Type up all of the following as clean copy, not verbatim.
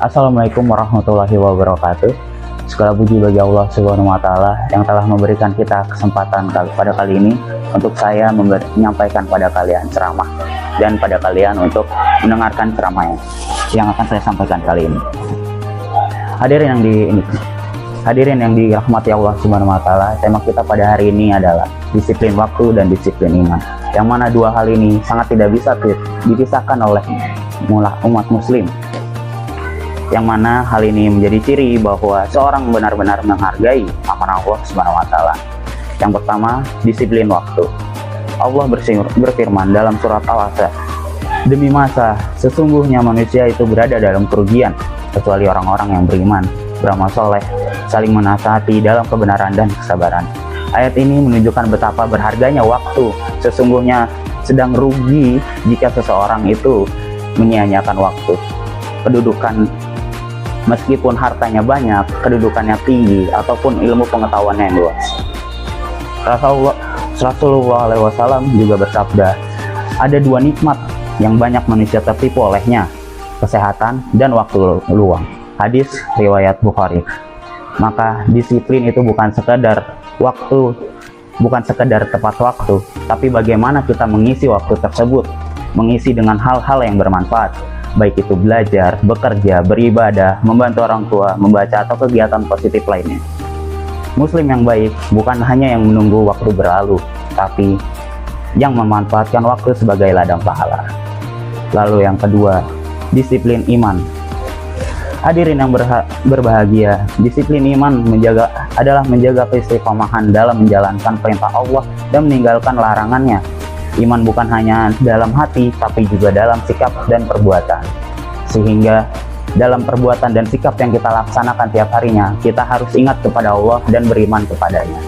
Assalamualaikum warahmatullahi wabarakatuh. Segala puji bagi Allah Subhanahu wa Ta'ala yang telah memberikan kita kesempatan pada kali ini untuk saya menyampaikan pada kalian ceramah dan pada kalian untuk mendengarkan ceramah yang akan saya sampaikan kali ini. Hadirin yang dirahmati Allah Subhanahu wa Ta'ala, tema kita pada hari ini adalah disiplin waktu dan disiplin iman. Yang mana dua hal ini sangat tidak bisa dipisahkan oleh umat muslim. Yang mana hal ini menjadi ciri bahwa seorang benar-benar menghargai amanah Allah Subhanahu wa Ta'ala. Yang pertama, disiplin waktu. Allah berfirman dalam surat Al-Asr, "Demi masa, sesungguhnya manusia itu berada dalam kerugian, kecuali orang-orang yang beriman, beramal soleh, saling menasihati dalam kebenaran dan kesabaran." Ayat ini menunjukkan betapa berharganya waktu. Sesungguhnya sedang rugi jika seseorang itu menyia-nyiakan waktu. Kedudukan meskipun hartanya banyak, kedudukannya tinggi, ataupun ilmu pengetahuannya yang luas. Rasulullah SAW juga bersabda, ada dua nikmat yang banyak manusia tertipu olehnya, kesehatan dan waktu luang. Hadis riwayat Bukhari. Maka disiplin itu bukan sekedar tepat waktu, tapi bagaimana kita mengisi waktu tersebut, mengisi dengan hal-hal yang bermanfaat, baik itu belajar, bekerja, beribadah, membantu orang tua, membaca, atau kegiatan positif lainnya. Muslim yang baik bukan hanya yang menunggu waktu berlalu, tapi yang memanfaatkan waktu sebagai ladang pahala. Lalu yang kedua, disiplin iman. Hadirin yang berbahagia, disiplin iman adalah menjaga keistiqomahan dalam menjalankan perintah Allah dan meninggalkan larangannya. Iman bukan hanya dalam hati, tapi juga dalam sikap dan perbuatan. Sehingga dalam perbuatan dan sikap yang kita laksanakan tiap harinya, kita harus ingat kepada Allah dan beriman kepadanya.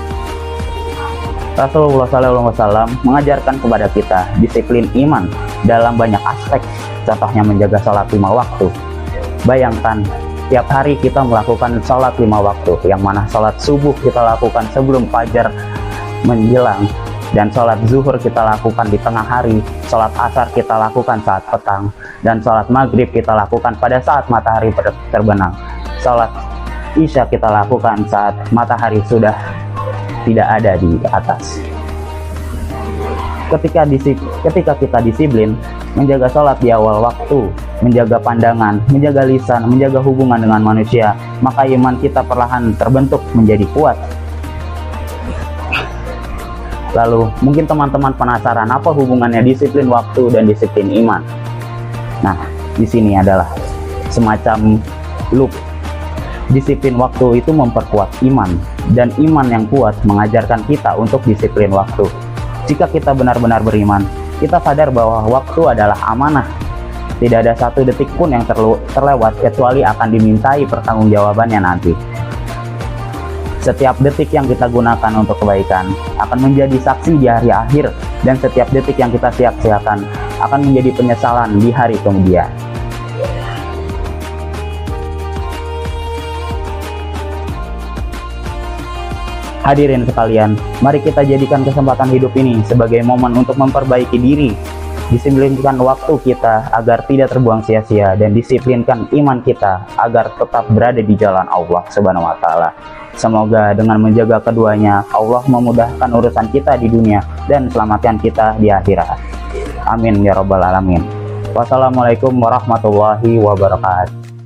Rasulullah SAW mengajarkan kepada kita disiplin iman dalam banyak aspek, contohnya menjaga sholat 5 waktu. Bayangkan, tiap hari kita melakukan sholat 5 waktu, yang mana sholat subuh kita lakukan sebelum fajar menjelang, dan sholat zuhur kita lakukan di tengah hari, sholat asar kita lakukan saat petang, dan sholat maghrib kita lakukan pada saat matahari terbenam. Sholat isya kita lakukan saat matahari sudah tidak ada di atas. Ketika kita disiplin, menjaga sholat di awal waktu, menjaga pandangan, menjaga lisan, menjaga hubungan dengan manusia, maka iman kita perlahan terbentuk menjadi kuat. Lalu mungkin teman-teman penasaran apa hubungannya disiplin waktu dan disiplin iman. Nah, di sini adalah semacam loop. Disiplin waktu itu memperkuat iman, dan iman yang kuat mengajarkan kita untuk disiplin waktu. Jika kita benar-benar beriman, kita sadar bahwa waktu adalah amanah. Tidak ada satu detik pun yang terlewat kecuali akan dimintai pertanggungjawabannya nanti. Setiap detik yang kita gunakan untuk kebaikan akan menjadi saksi di hari akhir, dan setiap detik yang kita sia-siakan akan menjadi penyesalan di hari kemudian. Hadirin sekalian, mari kita jadikan kesempatan hidup ini sebagai momen untuk memperbaiki diri, disiplinkan waktu kita agar tidak terbuang sia-sia, dan disiplinkan iman kita agar tetap berada di jalan Allah Subhanahu wa Ta'ala. Semoga dengan menjaga keduanya, Allah memudahkan urusan kita di dunia dan selamatkan kita di akhirat. Amin ya rabbal alamin. Wassalamualaikum warahmatullahi wabarakatuh.